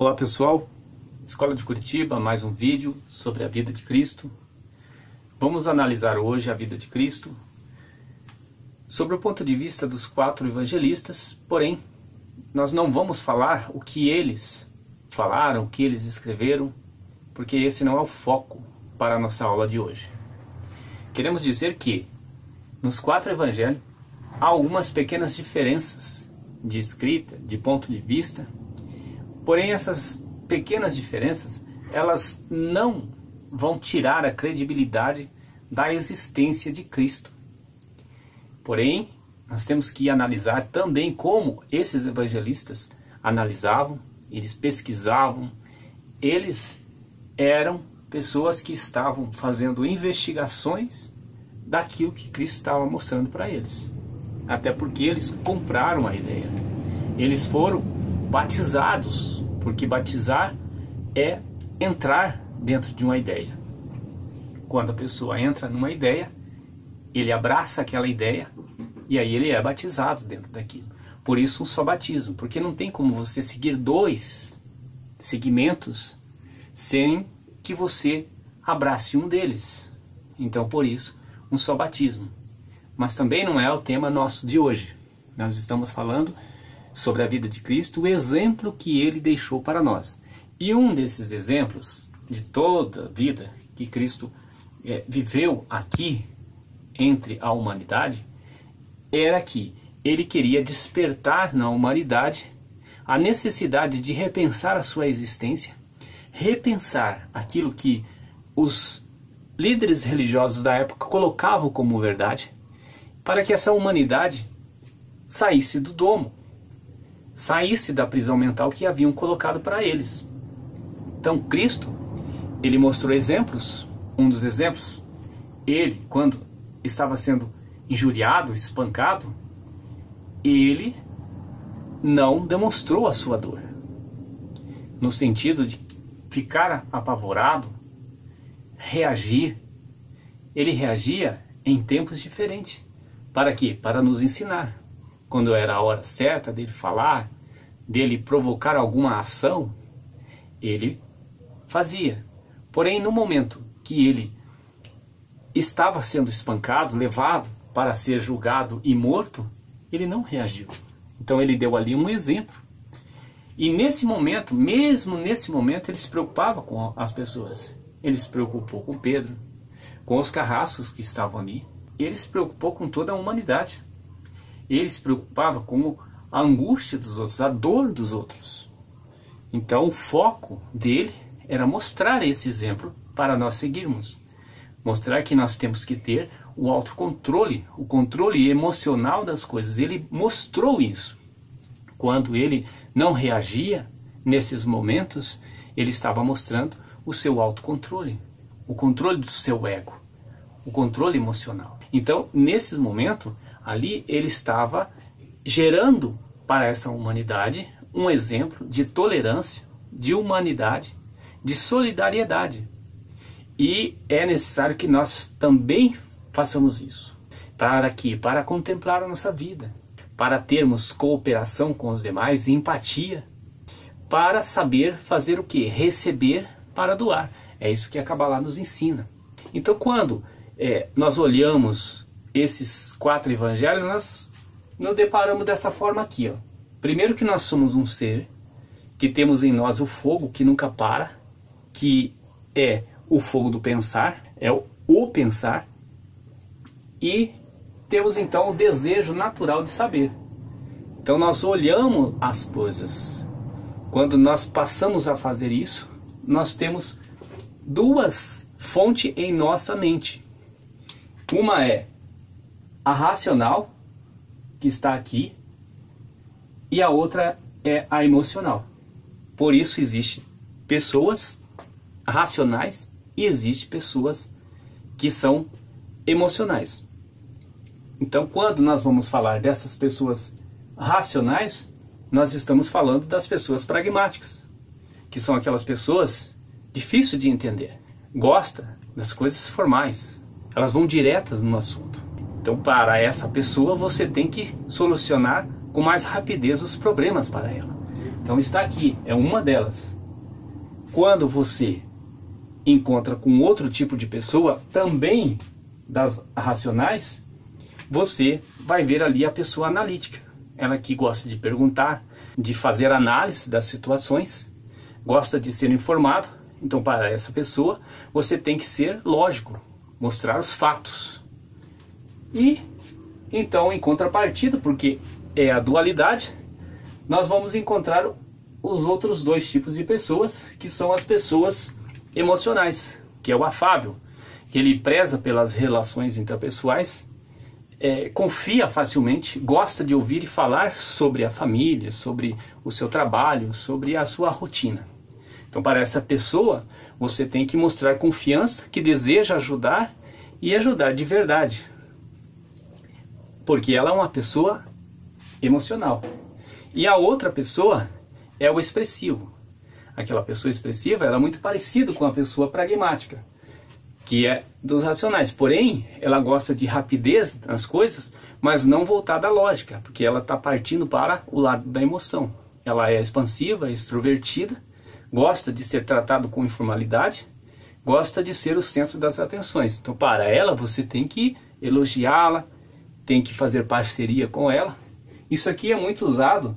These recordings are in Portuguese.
Olá pessoal, Escola de Curitiba, mais um vídeo sobre a vida de Cristo. Vamos analisar hoje a vida de Cristo sobre o ponto de vista dos 4 evangelistas, porém, nós não vamos falar o que eles falaram, o que eles escreveram, porque esse não é o foco para a nossa aula de hoje. Queremos dizer que nos 4 evangelhos há algumas pequenas diferenças de escrita, de ponto de vista, porém essas pequenas diferenças, elas não vão tirar a credibilidade da existência de Cristo. Porém, nós temos que analisar também como esses evangelistas analisavam, eles pesquisavam, eles eram pessoas que estavam fazendo investigações daquilo que Cristo estava mostrando para eles. Até porque eles compraram a ideia. Eles foram batizados, porque batizar é entrar dentro de uma ideia. Quando a pessoa entra numa ideia, ele abraça aquela ideia e aí ele é batizado dentro daquilo. Por isso um só batismo, porque não tem como você seguir 2 segmentos sem que você abrace um deles. Então por isso um só batismo. Mas também não é o tema nosso de hoje. Nós estamos falando sobre a vida de Cristo, o exemplo que ele deixou para nós. E um desses exemplos de toda a vida que Cristo viveu aqui entre a humanidade, era que ele queria despertar na humanidade a necessidade de repensar a sua existência, repensar aquilo que os líderes religiosos da época colocavam como verdade, para que essa humanidade saísse do domo, saísse da prisão mental que haviam colocado para eles. Então Cristo, ele mostrou exemplos. Um dos exemplos, ele, quando estava sendo injuriado, espancado, ele não demonstrou a sua dor, no sentido de ficar apavorado, reagir. Ele reagia em tempos diferentes. Para quê? Para nos ensinar. Quando era a hora certa dele falar, dele provocar alguma ação, ele fazia. Porém, no momento que ele estava sendo espancado, levado para ser julgado e morto, ele não reagiu. Então ele deu ali um exemplo. E nesse momento, mesmo nesse momento, ele se preocupava com as pessoas. Ele se preocupou com Pedro, com os carrascos que estavam ali. Ele se preocupou com toda a humanidade. Ele se preocupava com a angústia dos outros, a dor dos outros. Então o foco dele era mostrar esse exemplo para nós seguirmos. Mostrar que nós temos que ter o autocontrole, o controle emocional das coisas. Ele mostrou isso. Quando ele não reagia nesses momentos, ele estava mostrando o seu autocontrole, o controle do seu ego, o controle emocional. Então, nesse momento, ali ele estava gerando para essa humanidade um exemplo de tolerância, de humanidade, de solidariedade. E é necessário que nós também façamos isso. Para contemplar a nossa vida, para termos cooperação com os demais, empatia, para saber fazer o que? Receber para doar. É isso que a Kabbalah nos ensina. Então, quando nós olhamos esses 4 evangelhos, nós nos deparamos dessa forma aqui. Ó. Primeiro que nós somos um ser, que temos em nós o fogo que nunca para, que é o fogo do pensar, é o pensar, e temos então o desejo natural de saber. Então nós olhamos as coisas. Quando nós passamos a fazer isso, nós temos 2 fontes em nossa mente. Uma é a racional, que está aqui, e a outra é a emocional. Por isso existe pessoas racionais e existe pessoas que são emocionais. Então, quando nós vamos falar dessas pessoas racionais, nós estamos falando das pessoas pragmáticas, que são aquelas pessoas difíceis de entender, gosta das coisas formais, elas vão diretas no assunto. Então, para essa pessoa, você tem que solucionar com mais rapidez os problemas para ela. Então está aqui, é uma delas. Quando você encontra com outro tipo de pessoa, também das racionais, você vai ver ali a pessoa analítica. Ela que gosta de perguntar, de fazer análise das situações, gosta de ser informado. Então, para essa pessoa, você tem que ser lógico, mostrar os fatos. E, então, em contrapartida, porque é a dualidade, nós vamos encontrar os outros dois tipos de pessoas, que são as pessoas emocionais, que é o afável, que ele preza pelas relações interpessoais, confia facilmente, gosta de ouvir e falar sobre a família, sobre o seu trabalho, sobre a sua rotina. Então, para essa pessoa, você tem que mostrar confiança, que deseja ajudar e ajudar de verdade. Porque ela é uma pessoa emocional. E a outra pessoa é o expressivo. Aquela pessoa expressiva, ela é muito parecida com a pessoa pragmática, que é dos racionais. Porém, ela gosta de rapidez nas coisas, mas não voltada à lógica, porque ela está partindo para o lado da emoção. Ela é expansiva, extrovertida, gosta de ser tratado com informalidade, gosta de ser o centro das atenções. Então, para ela, você tem que elogiá-la, tem que fazer parceria com ela. Isso aqui é muito usado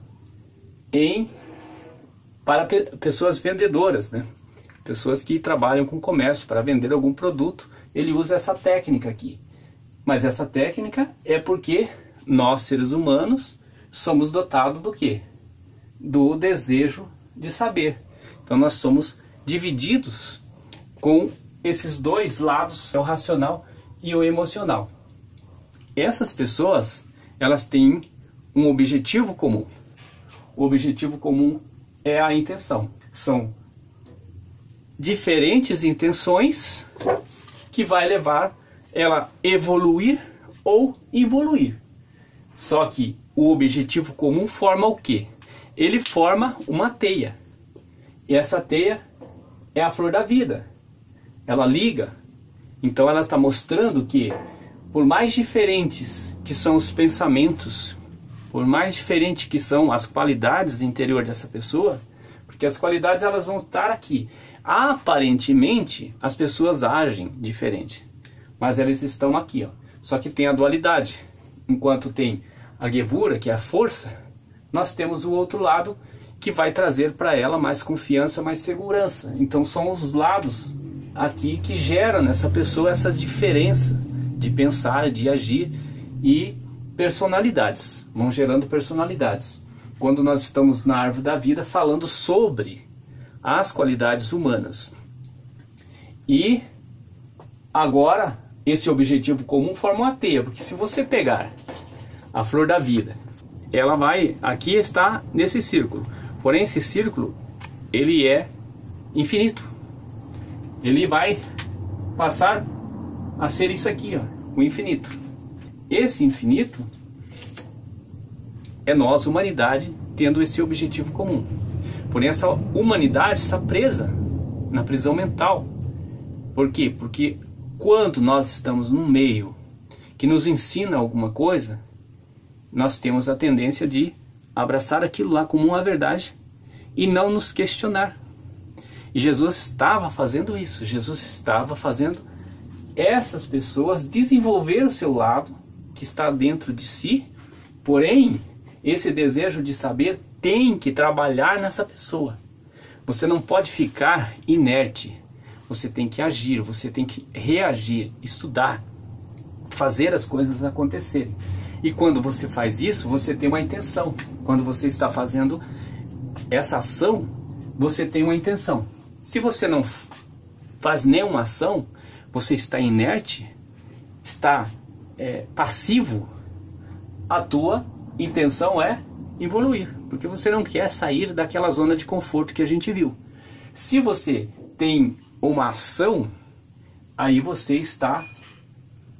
para pessoas vendedoras, né? Pessoas que trabalham com comércio para vender algum produto, ele usa essa técnica aqui. Mas essa técnica é porque nós, seres humanos, somos dotados do quê? Do desejo de saber. Então nós somos divididos com esses dois lados, o racional e o emocional. Essas pessoas, elas têm um objetivo comum. O objetivo comum é a intenção. São diferentes intenções que vai levar ela a evoluir ou involuir. Só que o objetivo comum forma o quê? Ele forma uma teia. E essa teia é a flor da vida. Ela liga. Então ela está mostrando que, por mais diferentes que são os pensamentos, por mais diferente que são as qualidades interior dessa pessoa, porque as qualidades elas vão estar aqui. Aparentemente, as pessoas agem diferente, mas elas estão aqui, ó. Só que tem a dualidade. Enquanto tem a Gevura, que é a força, nós temos o outro lado que vai trazer para ela mais confiança, mais segurança. Então são os lados aqui que geram nessa pessoa essas diferenças de pensar, de agir e personalidades. Vão gerando personalidades. Quando nós estamos na árvore da vida falando sobre as qualidades humanas. E agora esse objetivo comum forma uma teia, porque se você pegar a flor da vida, ela vai, aqui está nesse círculo, porém esse círculo ele é infinito, ele vai passar a ser isso aqui, ó, o infinito. Esse infinito é nós, humanidade, tendo esse objetivo comum. Porém, essa humanidade está presa na prisão mental. Por quê? Porque quando nós estamos num meio que nos ensina alguma coisa, nós temos a tendência de abraçar aquilo lá como uma verdade e não nos questionar. E Jesus estava fazendo isso. Jesus estava fazendo essas pessoas desenvolver o seu lado que está dentro de si, porém, esse desejo de saber tem que trabalhar nessa pessoa. Você não pode ficar inerte. Você tem que agir, você tem que reagir, estudar, fazer as coisas acontecerem. E quando você faz isso, você tem uma intenção. Quando você está fazendo essa ação, você tem uma intenção. Se você não faz nenhuma ação, você está inerte, está passivo, a tua intenção é evoluir, porque você não quer sair daquela zona de conforto que a gente viu. Se você tem uma ação, aí você está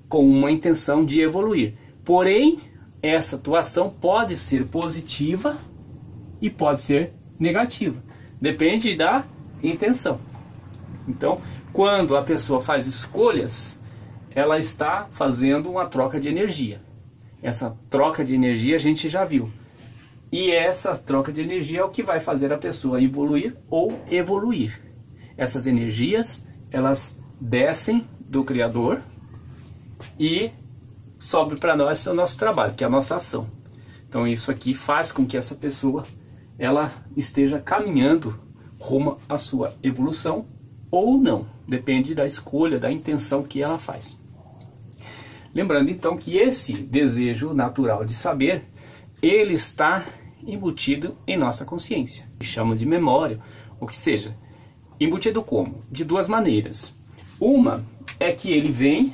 com uma intenção de evoluir. Porém, essa tua ação pode ser positiva e pode ser negativa. Depende da intenção. Então, quando a pessoa faz escolhas, ela está fazendo uma troca de energia. Essa troca de energia a gente já viu. E essa troca de energia é o que vai fazer a pessoa evoluir ou evoluir. Essas energias, elas descem do Criador e sobe para nós o nosso trabalho, que é a nossa ação. Então isso aqui faz com que essa pessoa ela esteja caminhando rumo à sua evolução ou não, depende da escolha, da intenção que ela faz. Lembrando então que esse desejo natural de saber, ele está embutido em nossa consciência, que chama de memória, ou que seja, embutido como? De duas maneiras. Uma é que ele vem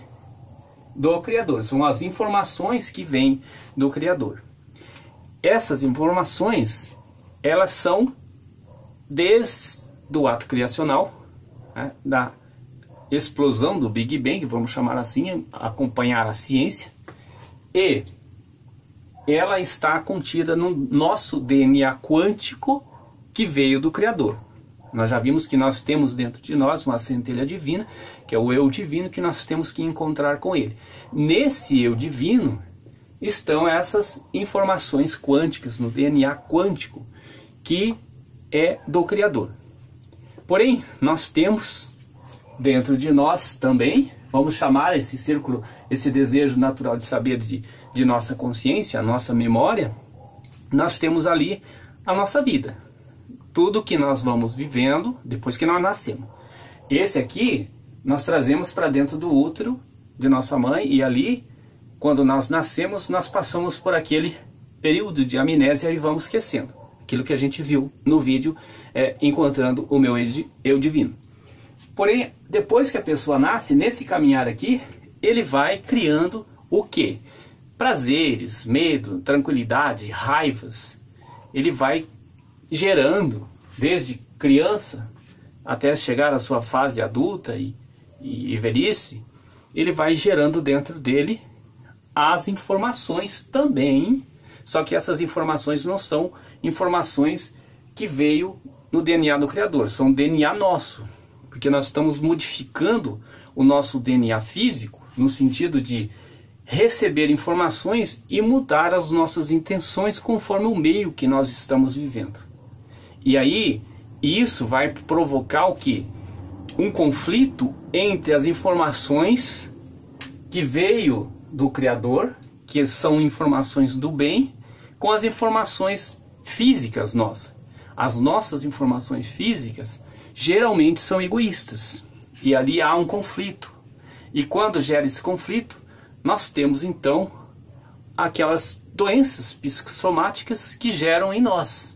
do Criador, são as informações que vêm do Criador. Essas informações, elas são desde o ato criacional, né, da explosão do Big Bang, vamos chamar assim, acompanhar a ciência, e ela está contida no nosso DNA quântico que veio do Criador. Nós já vimos que nós temos dentro de nós uma centelha divina, que é o eu divino, que nós temos que encontrar com ele. Nesse eu divino estão essas informações quânticas, no DNA quântico, que é do Criador. Porém, nós temos dentro de nós também, vamos chamar esse círculo, esse desejo natural de saber de nossa consciência, a nossa memória, nós temos ali a nossa vida. Tudo que nós vamos vivendo depois que nós nascemos. Esse aqui nós trazemos para dentro do útero de nossa mãe e ali, quando nós nascemos, nós passamos por aquele período de amnésia e vamos esquecendo. Aquilo que a gente viu no vídeo, encontrando o meu eu divino. Porém, depois que a pessoa nasce, nesse caminhar aqui, ele vai criando o quê? Prazeres, medo, tranquilidade, raivas. Ele vai gerando, desde criança até chegar à sua fase adulta e velhice, ele vai gerando dentro dele as informações também, só que essas informações não são informações que veio no DNA do Criador, são DNA nosso, porque nós estamos modificando o nosso DNA físico no sentido de receber informações e mudar as nossas intenções conforme o meio que nós estamos vivendo. E aí, isso vai provocar o quê? Um conflito entre as informações que veio do Criador, que são informações do bem, com as informações físicas nossas. As nossas informações físicas geralmente são egoístas. E ali há um conflito. E quando gera esse conflito, nós temos então aquelas doenças psicossomáticas que geram em nós.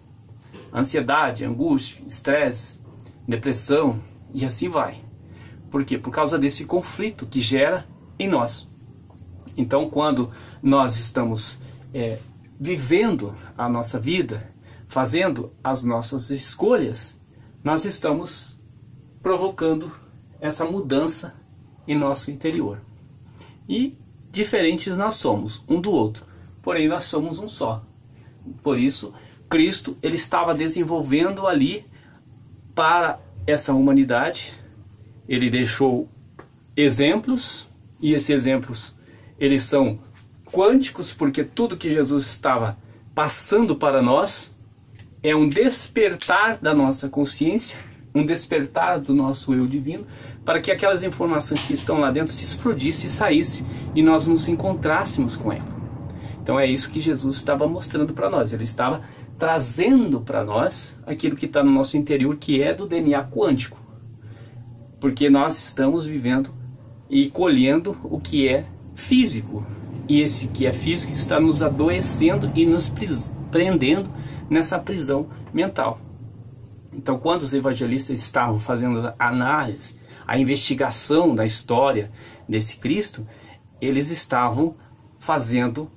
Ansiedade, angústia, estresse, depressão e assim vai. Por quê? Por causa desse conflito que gera em nós. Então, quando nós estamos vivendo a nossa vida, fazendo as nossas escolhas, nós estamos provocando essa mudança em nosso interior. E diferentes nós somos, um do outro, porém nós somos um só. Por isso, Cristo ele estava desenvolvendo ali para essa humanidade. Ele deixou exemplos, e esses exemplos eles são quânticos, porque tudo que Jesus estava passando para nós é um despertar da nossa consciência, um despertar do nosso eu divino, para que aquelas informações que estão lá dentro se explodissem e saíssem e nós nos encontrássemos com ela. Então é isso que Jesus estava mostrando para nós. Ele estava trazendo para nós aquilo que está no nosso interior, que é do DNA quântico. Porque nós estamos vivendo e colhendo o que é físico. E esse que é físico está nos adoecendo e nos prendendo nessa prisão mental. Então, quando os evangelistas estavam fazendo a análise, a investigação da história desse Cristo, eles estavam fazendo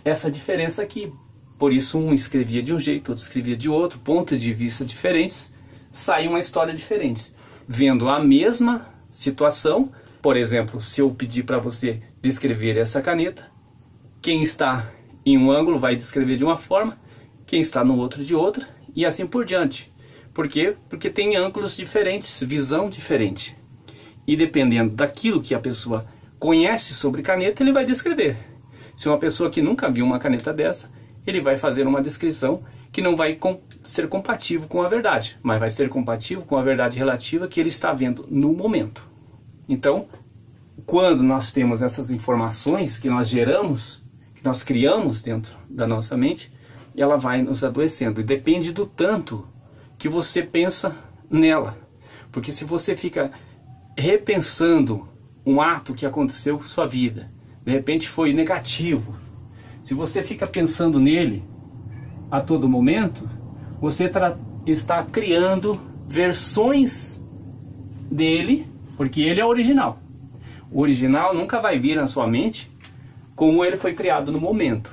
essa diferença aqui. Por isso, um escrevia de um jeito, outro escrevia de outro, pontos de vista diferentes, saiu uma história diferente. Vendo a mesma situação, por exemplo, se eu pedir para você descrever essa caneta, quem está em um ângulo vai descrever de uma forma, quem está no outro de outra, e assim por diante. Por quê? Porque tem ângulos diferentes, visão diferente. E dependendo daquilo que a pessoa conhece sobre caneta, ele vai descrever. Se uma pessoa que nunca viu uma caneta dessa, ele vai fazer uma descrição que não vai ser compatível com a verdade, mas vai ser compatível com a verdade relativa que ele está vendo no momento. Então, quando nós temos essas informações que nós geramos, que nós criamos dentro da nossa mente, ela vai nos adoecendo. E depende do tanto que você pensa nela. Porque se você fica repensando um ato que aconteceu com sua vida, de repente foi negativo, se você fica pensando nele a todo momento, você está criando versões dele, porque ele é o original. O original nunca vai vir na sua mente como ele foi criado no momento.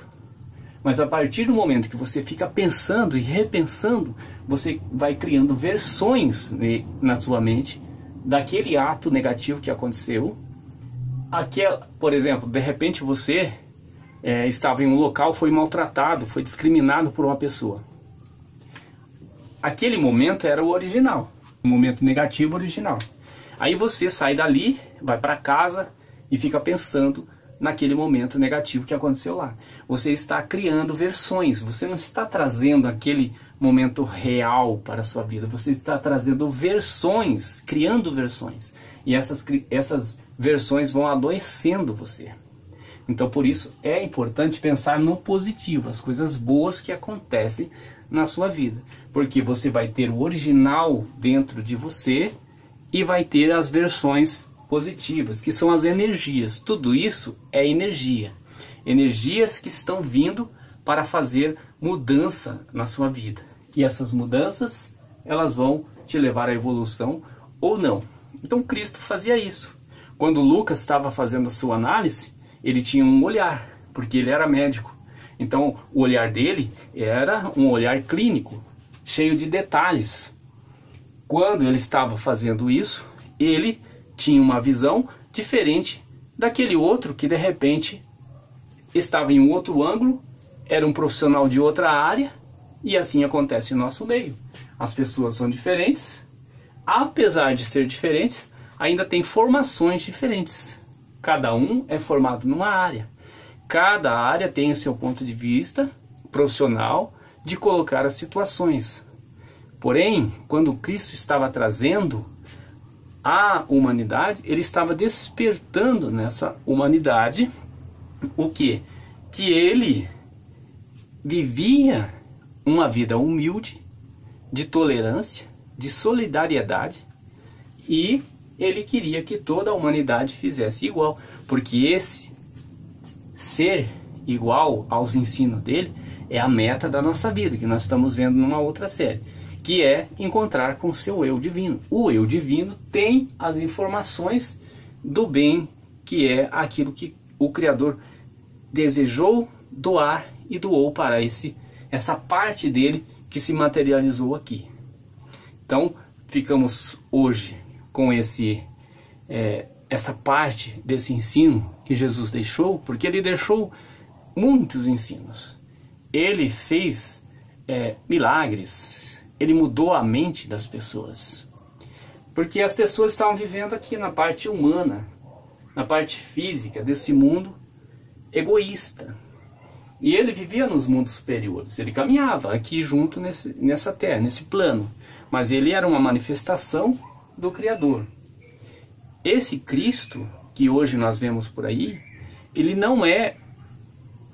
Mas a partir do momento que você fica pensando e repensando, você vai criando versões na sua mente daquele ato negativo que aconteceu. Por exemplo, de repente você estava em um local, foi maltratado, foi discriminado por uma pessoa. Aquele momento era o original, o momento negativo original. Aí você sai dali, vai para casa e fica pensando naquele momento negativo que aconteceu lá. Você está criando versões, você não está trazendo aquele momento real para a sua vida, você está trazendo versões, criando versões. E essas versões vão adoecendo você. Então por isso é importante pensar no positivo, as coisas boas que acontecem na sua vida. Porque você vai ter o original dentro de você e vai ter as versões positivas, que são as energias. Tudo isso é energia. Energias que estão vindo para fazer mudança na sua vida. E essas mudanças, elas vão te levar à evolução ou não. Então Cristo fazia isso. Quando Lucas estava fazendo a sua análise, ele tinha um olhar, porque ele era médico. Então o olhar dele era um olhar clínico, cheio de detalhes. Quando ele estava fazendo isso, ele tinha uma visão diferente daquele outro que de repente estava em um outro ângulo, era um profissional de outra área, e assim acontece no nosso meio. As pessoas são diferentes, apesar de ser diferentes, ainda tem formações diferentes. Cada um é formado numa área. Cada área tem o seu ponto de vista profissional de colocar as situações. Porém, quando Cristo estava trazendo a humanidade, ele estava despertando nessa humanidade o quê? Que ele vivia uma vida humilde, de tolerância, de solidariedade, e ele queria que toda a humanidade fizesse igual, porque esse ser igual aos ensinos dele é a meta da nossa vida, que nós estamos vendo numa outra série, que é encontrar com o seu eu divino. O eu divino tem as informações do bem, que é aquilo que o Criador desejou doar e doou para essa parte dele que se materializou aqui. Então ficamos hoje com essa parte desse ensino que Jesus deixou, porque ele deixou muitos ensinos. Ele fez milagres, ele mudou a mente das pessoas, porque as pessoas estavam vivendo aqui na parte humana, na parte física desse mundo egoísta. E ele vivia nos mundos superiores, ele caminhava aqui junto nessa terra, nesse plano, mas ele era uma manifestação do Criador. Esse Cristo que hoje nós vemos por aí, ele não é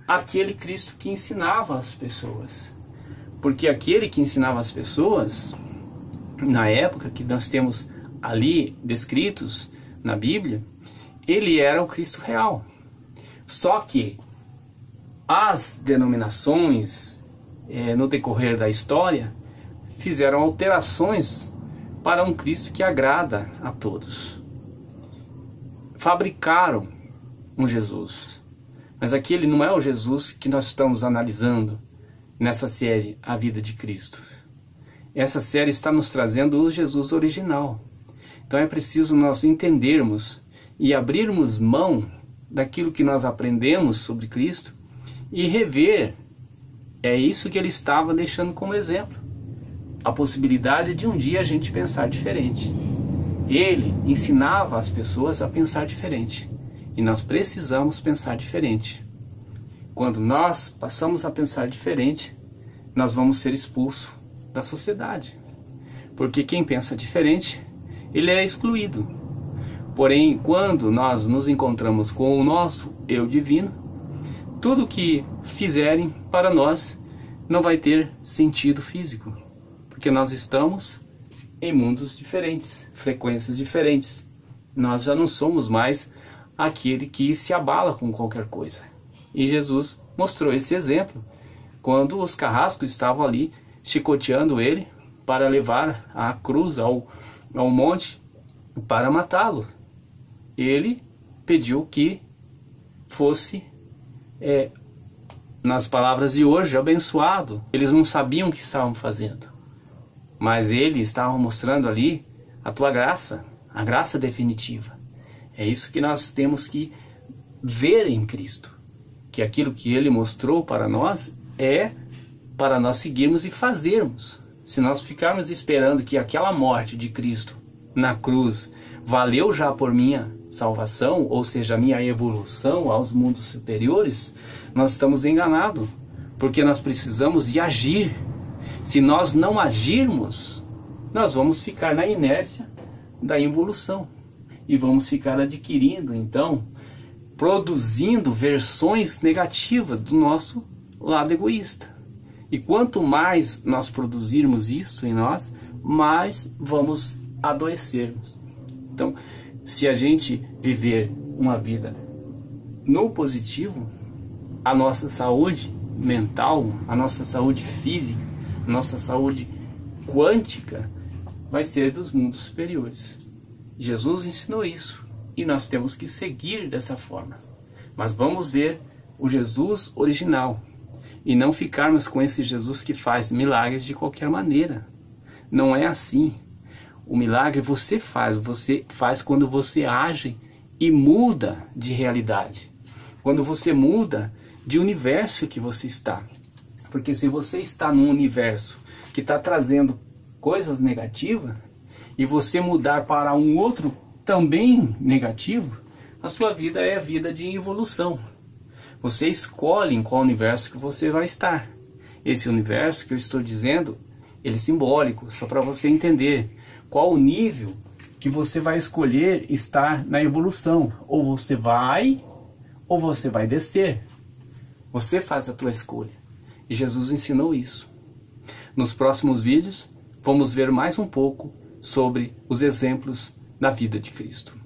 aquele Cristo que ensinava as pessoas. Porque aquele que ensinava as pessoas, na época que nós temos ali descritos na Bíblia, ele era o Cristo real. Só que as denominações, no decorrer da história, fizeram alterações para um Cristo que agrada a todos. Fabricaram um Jesus, mas aquele não é o Jesus que nós estamos analisando nessa série, A Vida de Cristo. Essa série está nos trazendo o Jesus original. Então é preciso nós entendermos e abrirmos mão daquilo que nós aprendemos sobre Cristo e rever. É isso que ele estava deixando como exemplo. A possibilidade de um dia a gente pensar diferente. Ele ensinava as pessoas a pensar diferente. E nós precisamos pensar diferente. quando nós passamos a pensar diferente, nós vamos ser expulsos da sociedade. Porque quem pensa diferente, ele é excluído. Porém, quando nós nos encontramos com o nosso eu divino, tudo que fizerem para nós não vai ter sentido físico, porque nós estamos em mundos diferentes, frequências diferentes. Nós já não somos mais aquele que se abala com qualquer coisa. E Jesus mostrou esse exemplo quando os carrascos estavam ali chicoteando ele para levar a cruz ao monte para matá-lo. Ele pediu que fosse, nas palavras de hoje, abençoado. Eles não sabiam o que estavam fazendo, mas ele estava mostrando ali a tua graça, a graça definitiva. É isso que nós temos que ver em Cristo, que aquilo que ele mostrou para nós é para nós seguirmos e fazermos. Se nós ficarmos esperando que aquela morte de Cristo na cruz valeu já por minha salvação, ou seja, a minha evolução aos mundos superiores, nós estamos enganados, porque nós precisamos de agir. Se nós não agirmos, nós vamos ficar na inércia da evolução e vamos ficar adquirindo, então, produzindo versões negativas do nosso lado egoísta. E quanto mais nós produzirmos isso em nós, mais vamos adoecermos. Então, se a gente viver uma vida no positivo, a nossa saúde mental, a nossa saúde física, a nossa saúde quântica vai ser dos mundos superiores. Jesus ensinou isso e nós temos que seguir dessa forma. Mas vamos ver o Jesus original e não ficarmos com esse Jesus que faz milagres de qualquer maneira. Não é assim. O milagre você faz quando você age e muda de realidade. Quando você muda de universo que você está. Porque se você está num universo que está trazendo coisas negativas e você mudar para um outro também negativo, a sua vida é a vida de evolução. Você escolhe em qual universo que você vai estar. Esse universo que eu estou dizendo, ele é simbólico, só para você entender qual o nível que você vai escolher estar na evolução. Ou você vai descer. Você faz a tua escolha. E Jesus ensinou isso. Nos próximos vídeos, vamos ver mais um pouco sobre os exemplos da vida de Cristo.